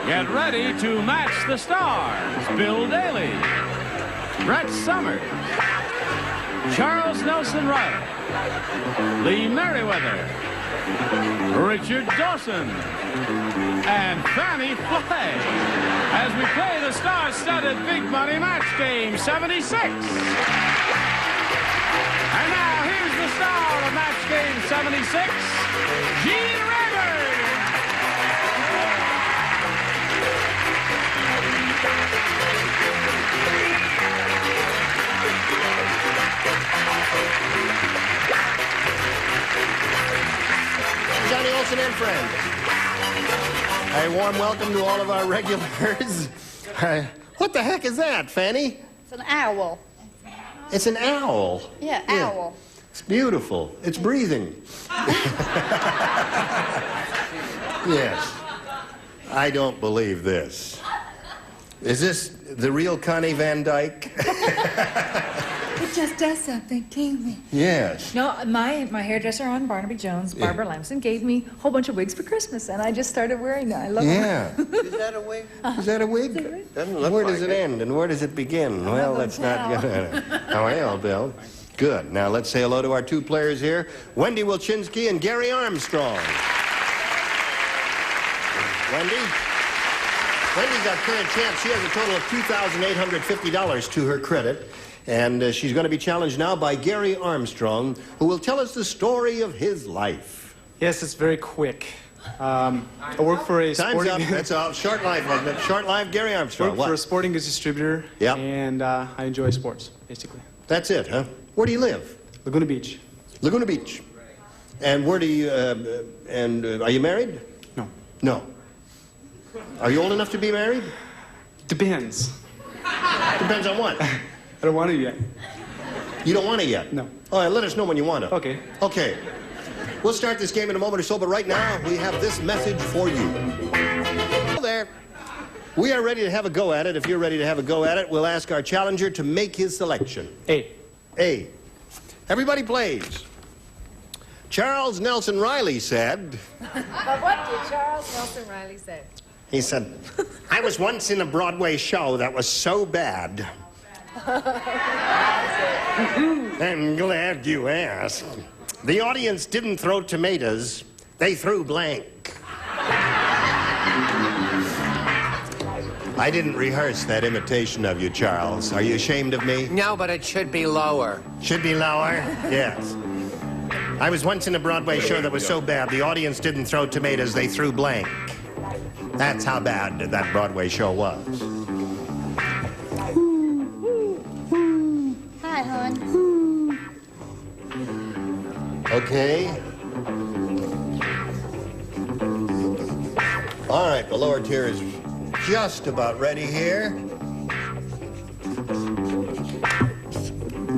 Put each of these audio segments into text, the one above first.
Get ready to match the stars. Bill Daly, Brett Sommers, Charles Nelson Reilly, Lee Mariweather, Richard Dawson, and Fannie Flagg as we play the star-studded Big Money Match Game 76. And now here's the star of Match Game 76, Gene Rayburn. Johnny Olson and friends. A warm welcome to all of our regulars. What the heck is that, Fannie? It's an owl. It's an owl. Yeah, owl. It's beautiful. It's breathing. Yes. I don't believe this. Is this the real Connie Van Dyke? It just does something to me. Yes. No, my hairdresser on Barnaby Jones, Barbara Lamson, gave me a whole bunch of wigs for Christmas, and I just started wearing them. I love them. Is that a wig? Is that a wig? Doesn't look Where like does it end and where does it begin? Well, that's not good. How are you, Bill? Good. Now let's say hello to our two players here, Wendy Wilczynski and Gary Armstrong. Wendy's our current champ. She has a total of $2,850 to her credit. And she's going to be challenged now by Gary Armstrong, who will tell us the story of his life. Yes, it's very quick. I work for a Time's sporting... up. That's all. Short life, wasn't it? Short life, Gary Armstrong. work for a sporting goods distributor. Yep. And I enjoy sports, basically. That's it, huh? Where do you live? Laguna Beach. Laguna Beach. And where do you, are you married? No. No. Are you old enough to be married? Depends. Depends on what? I don't want to yet. You don't want it yet? No. All right, let us know when you want it. Okay. Okay. We'll start this game in a moment or so, but right now we have this message for you. Hello there. We are ready to have a go at it. If you're ready to have a go at it, we'll ask our challenger to make his selection. A. A. Everybody plays. Charles Nelson Reilly said... But what did Charles Nelson Reilly say? He said, I was once in a Broadway show that was so bad. I'm glad you asked. The audience didn't throw tomatoes, they threw blank. I didn't rehearse that imitation of you, Charles. Are you ashamed of me? No, but it should be lower. Should be lower? Yes. I was once in a Broadway show that was so bad, the audience didn't throw tomatoes, they threw blank. That's how bad that Broadway show was. Hi, hon. Okay. All right, the lower tier is just about ready here.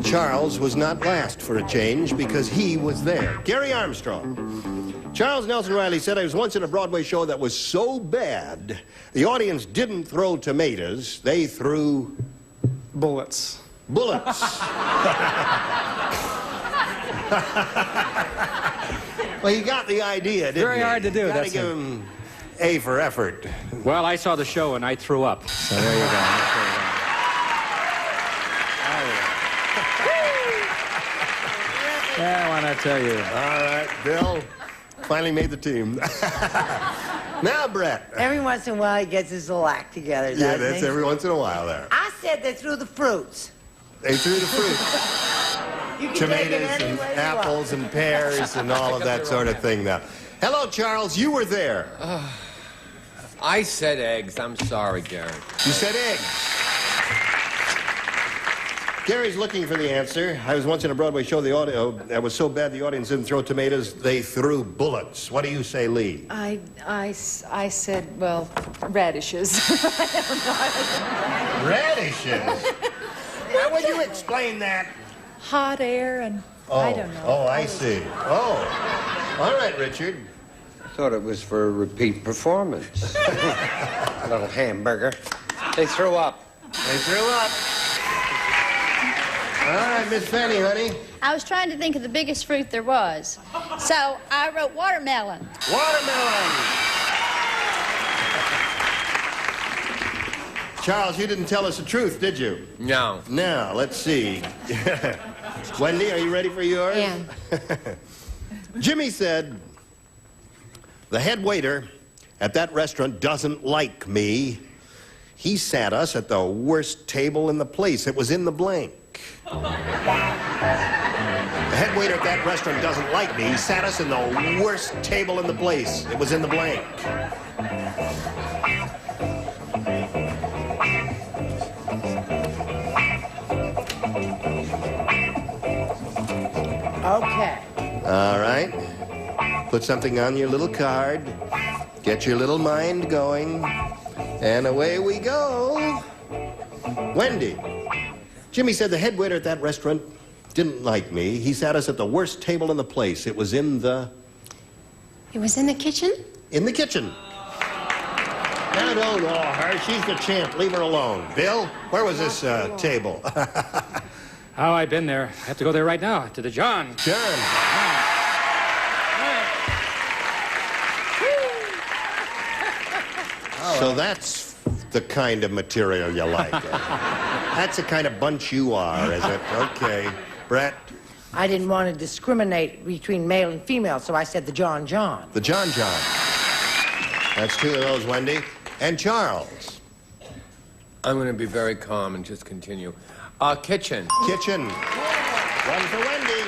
Charles was not last for a change because he was there. Gary Armstrong. Charles Nelson Reilly said, I was once in a Broadway show that was so bad, the audience didn't throw tomatoes, they threw... Bullets. Bullets. Well, you got the idea, didn't you? Very hard to do, Gotta that's give it. him A for effort. Well, I saw the show and I threw up. So there you go. Yeah, why not tell you? All right, Bill finally made the team. Now, Brett. Every once in a while, he gets his little act together, doesn't Yeah, that's he? every once in a while there. I said they threw the fruits. They threw the fruit. You can take it Tomatoes any and way you apples and pears and all of that sort of thing now. Hello, Charles. You were there. I said eggs. I'm sorry, Gary. You said eggs. Gary's looking for the answer. I was once in a Broadway show that was so bad the audience didn't throw tomatoes, they threw bullets. What do you say, Lee? I said, well, radishes. Radishes? How would you explain that? Hot air and I don't know. Oh, I see. Oh. All right, Richard. I thought it was for a repeat performance. A little hamburger. They threw up. They threw up. All right, Miss Fannie, honey. I was trying to think of the biggest fruit there was. So I wrote watermelon. Watermelon. Charles, you didn't tell us the truth, did you? No. Now, let's see. Wendy, are you ready for yours? Yeah. Jimmy said, the head waiter at that restaurant doesn't like me. He sat us at the worst table in the place. It was in the blank. The head waiter at that restaurant doesn't like me. He sat us in the worst table in the place. It was in the blank. Okay. All right. Put something on your little card. Get your little mind going. And away we go. Wendy. Jimmy said the head waiter at that restaurant didn't like me. He sat us at the worst table in the place. It was in the... It was in the kitchen? In the kitchen. Now, don't know her. She's the champ. Leave her alone. Bill, where was this table? Oh, I've been there. I have to go there right now, to the John. John. So that's the kind of material you like. That's the kind of bunch you are, is it? Okay. Brett? I didn't want to discriminate between male and female, so I said the John John. The John John. That's two of those, Wendy. And Charles? I'm going to be very calm and just continue. Kitchen. Kitchen. One for Wendy.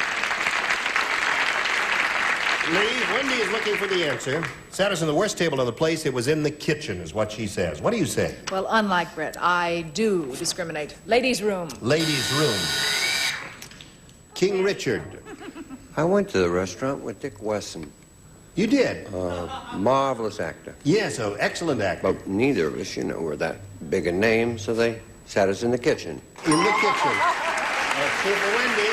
Lee, Wendy is looking for the answer. Sat us in the worst table of the place. It was in the kitchen, is what she says. What do you say? Well, unlike Brett, I do discriminate. Ladies' room. Ladies' room. King Richard. I went to the restaurant with Dick Wesson. You did? Marvelous actor. Yes, an excellent actor. But neither of us, were that big a name, so they sat us in the kitchen. In the kitchen. That's two for Wendy.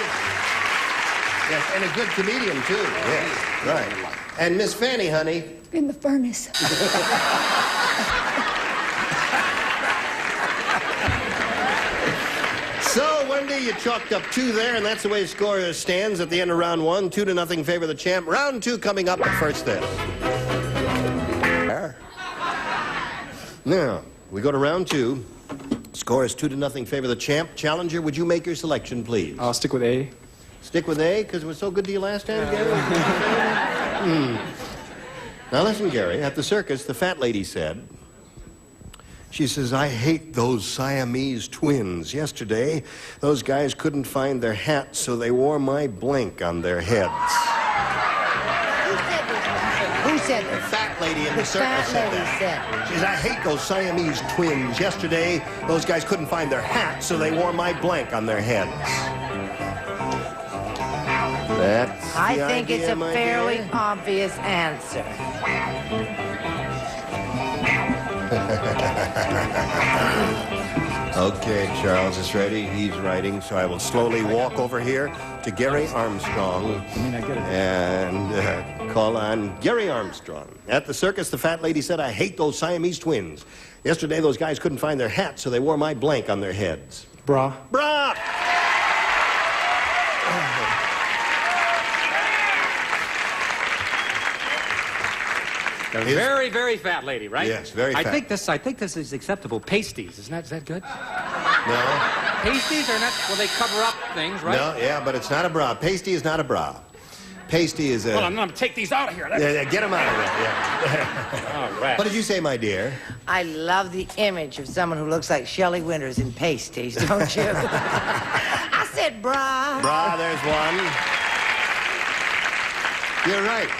Yes, and a good comedian, too. Yes, right. And Miss Fannie, honey? In the furnace. So, Wendy, you chalked up 2 there, and that's the way the score stands at the end of round 1. 2-0 favor the champ. Round 2 coming up, but first this. Now, we go to round 2. Score is 2-0 favor the champ. Challenger, would you make your selection, please? I'll stick with A. Stick with A, because it was so good to you last time, Gary? Now, listen, Gary. At the circus, the fat lady said... She says, I hate those Siamese twins. Yesterday, those guys couldn't find their hats, so they wore my blank on their heads. Who said The this? fat lady in the circus fat said lady that. She says, I hate those Siamese twins. Yesterday, those guys couldn't find their hats, so they wore my blank on their heads. That's I the think idea, it's a my fairly dear. obvious answer. Okay, Charles is ready. He's writing, so I will slowly walk over here to Gary Armstrong and call on Gary Armstrong. At the circus, the fat lady said, I hate those Siamese twins. Yesterday, those guys couldn't find their hats, so they wore my blank on their heads. Bra. Bra! A very, very fat lady, right? Yes, very fat. I think this is acceptable. Pasties, is that good? No. Pasties are not, well, they cover up things, right? No, yeah, but it's not a bra. Pasty is not a bra. Pasty is a... Well, I'm going to take these out of here. Yeah, get them out of there, yeah. All right. What did you say, my dear? I love the image of someone who looks like Shelley Winters in pasties, don't you? I said bra. Bra, there's one. You're right.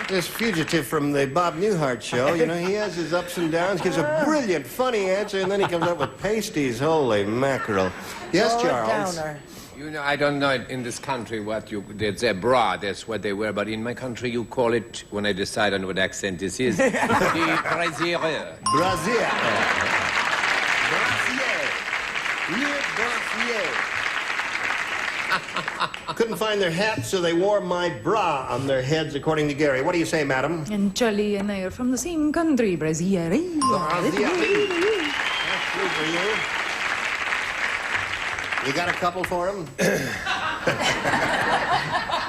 This fugitive from the Bob Newhart show, he has his ups and downs, gives a brilliant, funny answer, and then he comes up with pasties. Holy mackerel. Yes, Lord Charles? Downer. I don't know in this country what it's a bra, that's what they wear, but in my country you call it, when I decide on what accent this is, the brassiere. Brassiere. Brassiere. Le brassiere. Couldn't find their hats, so they wore my bra on their heads, according to Gary. What do you say, madam? And Charlie and I are from the same country, Brazil. Brassiere. That's true for you. You got a couple for him?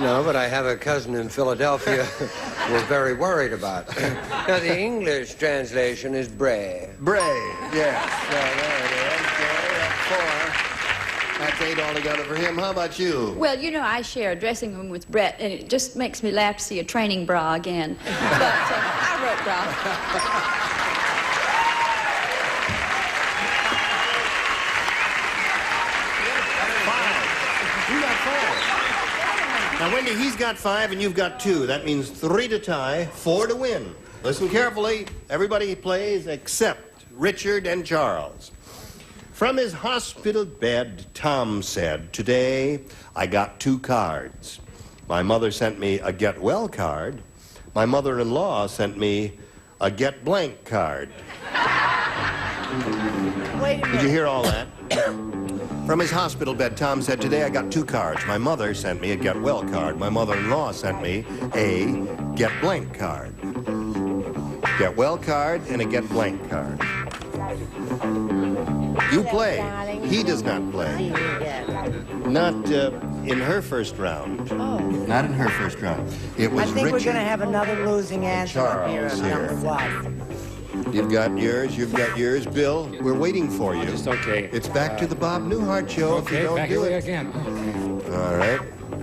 No, but I have a cousin in Philadelphia who we're very worried about. Now, the English translation is Bray. Bray, yes. So there it is. Gary, that's 4. That's 8 altogether for him. How about you? Well, you know, I share a dressing room with Brett, and it just makes me laugh to see a training bra again. But I wrote bra. You got 5. Now, Wendy, he's got 5 and you've got 2. That means 3 to tie, 4 to win. Listen carefully. Everybody plays except Richard and Charles. From his hospital bed, Tom said, "Today, I got 2 cards. My mother sent me a get well card. My mother-in-law sent me a get blank card." Wait a minute. Did you hear all that? From his hospital bed, Tom said, "Today I got 2 cards. My mother sent me a get well card. My mother-in-law sent me a get blank card." Get well card and a get blank card. You play. He does not play. Not in her first round. Oh. Not in her first round. It was I think Richard. we're going to have another losing answer up here. Charles Number here. 1. You've got yours. You've got yours. Bill, we're waiting for you. Just okay. It's back to the Bob Newhart show if you Okay, don't back do away it. again. Okay. All right.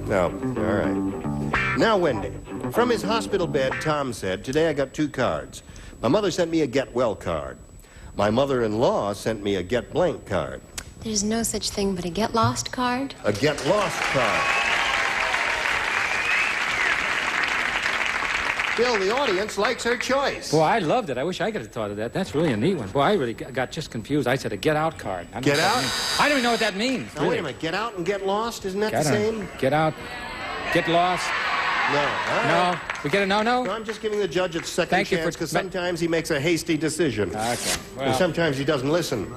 No. All right. Now, Wendy. From his hospital bed, Tom said, "Today I got 2 cards. My mother sent me a get well card. My mother-in-law sent me a get blank card." There's no such thing but a get lost card. A get lost card. Bill, the audience likes her choice. Boy, I loved it. I wish I could have thought of that. That's really a neat one. Boy, I really got just confused. I said a get out card. I don't Get know what that out? means. I don't even know what that means. Now, really. wait a minute. Get out and get lost? Isn't that the I don't- same? Get out. Get lost. No. All right. No. We get a no-no? No, I'm just giving the judge a second Thank you for- chance because sometimes he makes a hasty decision. Okay. And Well, sometimes he doesn't listen.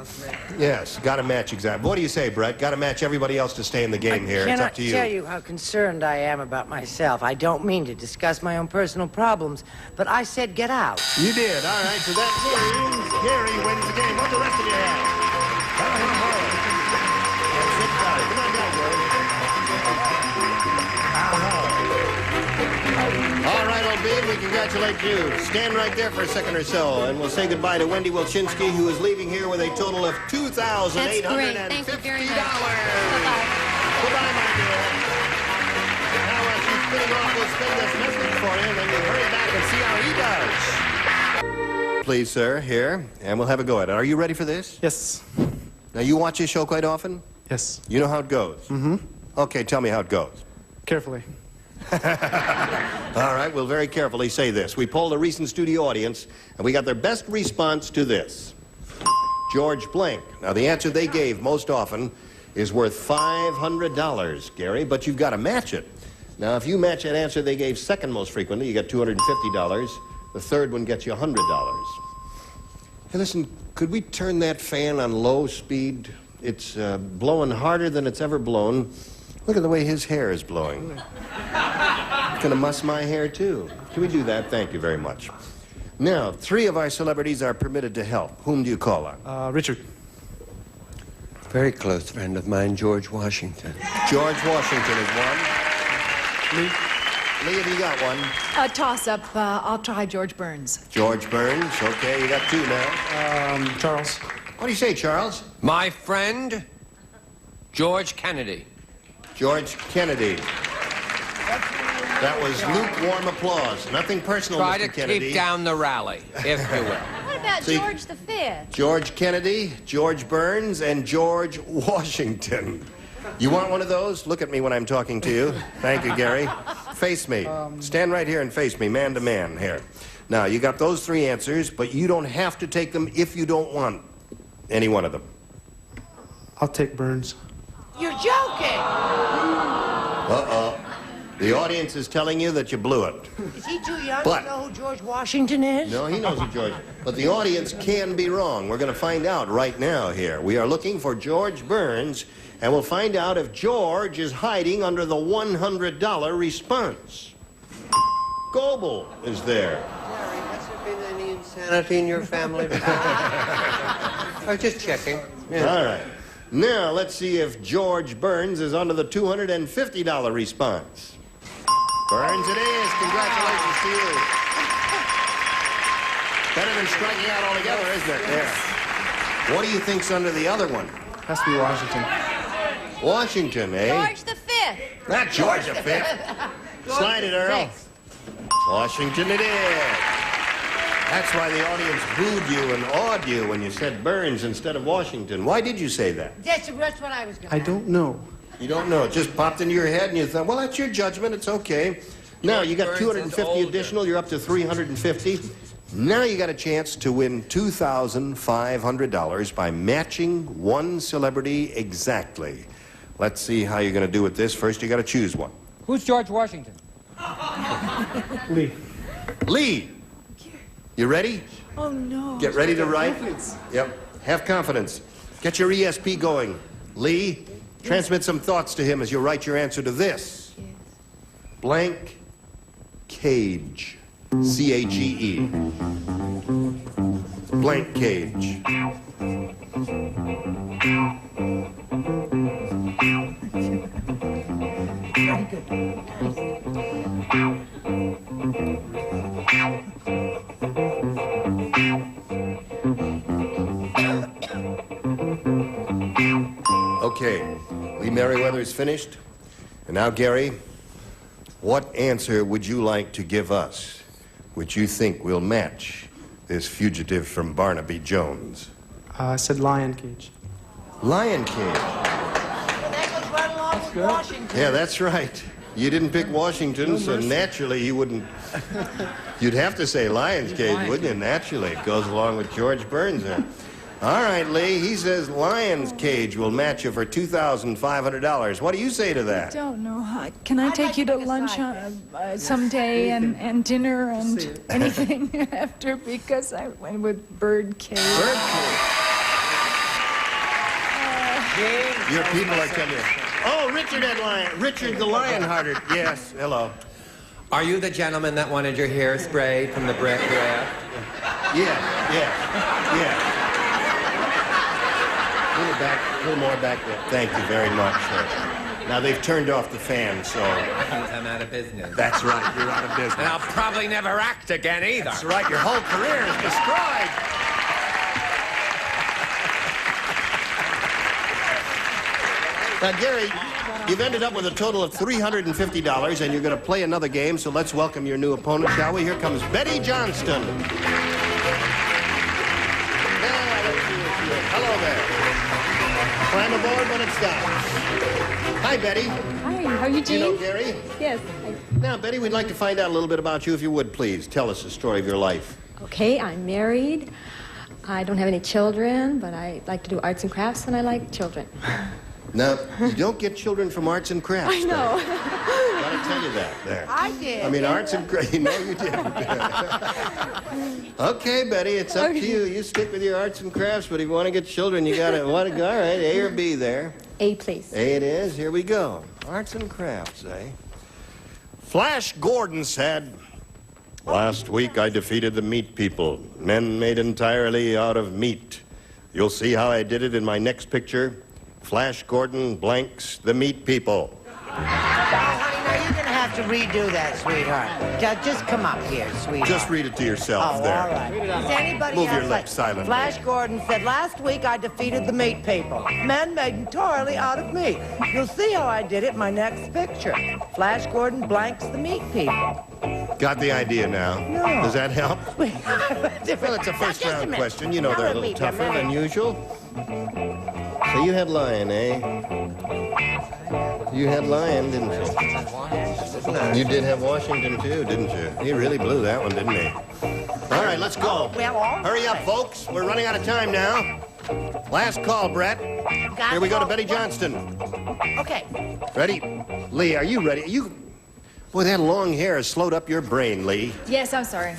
Yes, got to match exactly. What do you say, Brett? Got to match everybody else to stay in the game here. It's up to you. I cannot tell you how concerned I am about myself. I don't mean to discuss my own personal problems, but I said get out. You did. All right, so that means Gary wins the game. What the rest of you have? Come on down, Gary. All right, old bean, we congratulate you. Stand right there for a second or so, and we'll say goodbye to Wendy Wilchinski, who is leaving here with a total of $2,850. That's great. Thank you very much. Bye-bye. Goodbye, my dear. Now, as she's spinning off, we'll spin this message for you, and then we'll hurry back and see how he does. Please, sir, here, and we'll have a go at it. Are you ready for this? Yes. Now, you watch this show quite often? Yes. You know how it goes? Mm-hmm. Okay, tell me how it goes. Carefully. All right, we'll very carefully say this. We polled a recent studio audience, and we got their best response to this. George Blank. Now, the answer they gave most often is worth $500, Gary, but you've got to match it. Now, if you match that answer they gave second most frequently, you get $250. The third one gets you $100. Hey, listen, could we turn that fan on low speed? It's blowing harder than it's ever blown. Look at the way his hair is blowing. It's going to muss my hair, too. Can we do that? Thank you very much. Now, 3 of our celebrities are permitted to help. Whom do you call on? Richard. Very close friend of mine, George Washington. George Washington is one. Lee, have you got one? Toss-up. I'll try George Burns. George Burns. Okay, you got 2 now. Charles. What do you say, Charles? My friend, George Kennedy. George Kennedy. That was lukewarm applause. Nothing personal, Try Mr. to Kennedy. keep down the rally, if you will. What about See- George V? George Kennedy, George Burns, and George Washington. You want one of those? Look at me when I'm talking to you. Thank you, Gary. Face me. Stand right here and face me, man to man, here. Now, you got those 3 answers, but you don't have to take them if you don't want any one of them. I'll take Burns. You're joking! Uh-oh. The audience is telling you that you blew it. Is he too young But- to know who George Washington is? No, he knows it, George. But the audience can be wrong. We're going to find out right now here. We are looking for George Burns, and we'll find out if George is hiding under the $100 response. Goebel is there. Larry, has there been any insanity in your family before? I was just checking. Yeah. All right. Now, let's see if George Burns is under the $250 response. Burns it is. Congratulations to you. Better than striking out altogether, isn't it? There. What do you think's under the other one? Has to be Washington. Washington, eh? George the Fifth. Not George the Fifth. Slide it, Earl. Washington it is. That's why the audience booed you and awed you when you said Burns instead of Washington. Why did you say that? That's what I was going to I don't know. You don't know. It just popped into your head and you thought, well, that's your judgment. It's okay. Now, you got Burns 250 is additional. You're up to 350. Now you got a chance to win $2,500 by matching one celebrity exactly. Let's see how you're going to do with this. First, you got to choose one. Who's George Washington? Lee. Lee. You ready? Oh, no. Get ready to write. Yep. Have confidence. Get your ESP going. Lee, transmit some thoughts to him as you write your answer to this. Yes. Blank cage. C-A-G-E. Blank cage. Okay, Lee Mariweather is finished. And now, Gary, what answer would you like to give us, which you think will match this fugitive from Barnaby Jones? I said lion cage. Lion cage. That goes right along with Washington. Yeah, that's right. You didn't pick Washington, so naturally you wouldn't... You'd have to say Lion's Cage, wouldn't you? Naturally. It goes along with George Burns there. All right, Lee, he says Lion's Cage will match you for $2,500. What do you say to I that? don't know. Can I take you to lunch someday and dinner and anything after? Because I went with Bird Cage. Bird Cage. Your people are telling you. Oh, Richard had Lion. Richard the Lionhearted. Yes, hello. Are you the gentleman that wanted your hair sprayed from the breath? Yeah. A little more back there. Thank you very much. Now, they've turned off the fan, so... I'm out of business. That's right, you're out of business. And I'll probably never act again either. That's right, your whole career is destroyed. Now, Gary, you've ended up with a total of $350, and you're going to play another game, so let's welcome your new opponent, shall we? Here comes Betty Johnston. Hello there. Climb aboard when it stops. Hi, Betty. Hi, how are you, Gene? You know Gary? Yes. Now, Betty, we'd like to find out a little bit about you, if you would, please. Tell us the story of your life. Okay, I'm married. I don't have any children, but I like to do arts and crafts, and I like children. Now, you don't get children from arts and crafts. I know. Gotta tell you that there. I did. I mean, arts and crafts. No, you didn't. Okay, Betty, it's up to you. You stick with your arts and crafts, but if you want to get children, you gotta all right, A or B there. A, please. A it is. Here we go. Arts and crafts, eh? Flash Gordon said, "Last week I defeated the meat people, men made entirely out of meat. You'll see how I did it in my next picture. Flash Gordon blanks the meat people." Honey, now you're going to have to redo that, sweetheart. Just come up here, sweetheart. Just read it to yourself Oh, there. all right. Does anybody Move else your like... lips silently. Flash Gordon said, "Last week I defeated the meat people. Men made entirely out of meat. You'll see how I did it in my next picture. Flash Gordon blanks the meat people." Got the idea now? No. Does that help? Well, Well, it's a first-round question. You know Now they're a let little me tougher come in. than usual. So you had Lion, eh? You had Lion, didn't you? You did have Washington, too, didn't you? He really blew that one, didn't he? All right, let's go. Well, all right. Hurry up, folks. We're running out of time now. Last call, Brett. Here we go to Betty Johnston. Okay. Ready? Lee, are you ready? Boy, that long hair has slowed up your brain, Lee. Yes, I'm sorry.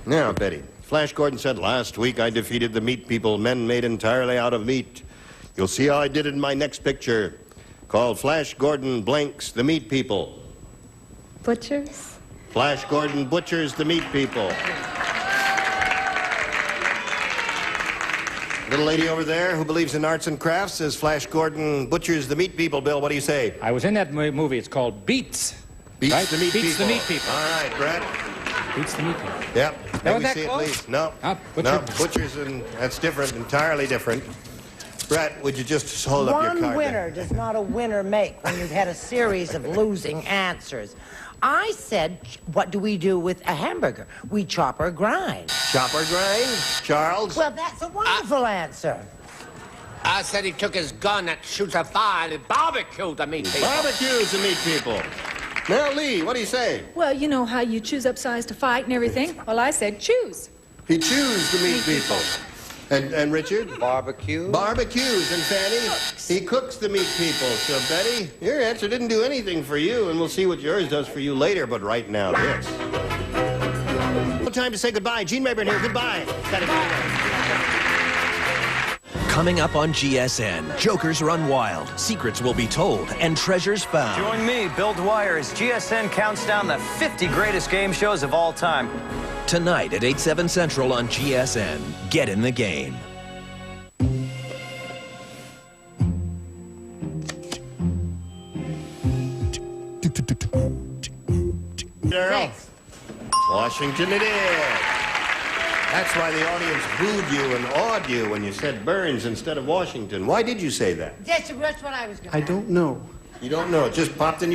Now, Betty, Flash Gordon said, "Last week I defeated the meat people, men made entirely out of meat. You'll see how I did it in my next picture, called Flash Gordon blanks the meat people." Butchers? Flash Gordon butchers the meat people. Little lady over there who believes in arts and crafts says Flash Gordon butchers the meat people. Bill, what do you say? I was in that movie. It's called Beats. Beats Right? the meat Beats people. the meat people. All right, Brett. Beats the meat people. Yep. May was we that see at close? least? No. Butcher. No. Butchers and that's different, entirely different. Brett, would you just hold up your card? One winner there? does not a winner make when you've had a series of losing answers. I said, what do we do with a hamburger? We chop or grind. Chop or grind? Charles? Well, that's a wonderful answer. I said he took his gun that shoots a fire and barbecued the meat people. Barbecues the meat people. Now, Lee, what do you say? Well, you know how you choose up size to fight and everything? Well, I said choose. He chews the meat people. And Richard? Barbecue? Barbecues. And Fannie? He cooks the meat people. So, Betty, your answer didn't do anything for you, and we'll see what yours does for you later, but right now, this. Time to say goodbye. Gene Rayburn here. Goodbye. Coming up on GSN, Jokers Run Wild, secrets will be told, and treasures found. Join me, Bill Dwyer, as GSN counts down the 50 greatest game shows of all time. Tonight at 8/7 Central on GSN. Get in the game. Thanks. Washington it is. That's why the audience booed you and awed you when you said Burns instead of Washington. Why did you say that? That's what I was going to I don't know. You don't know. It just popped into your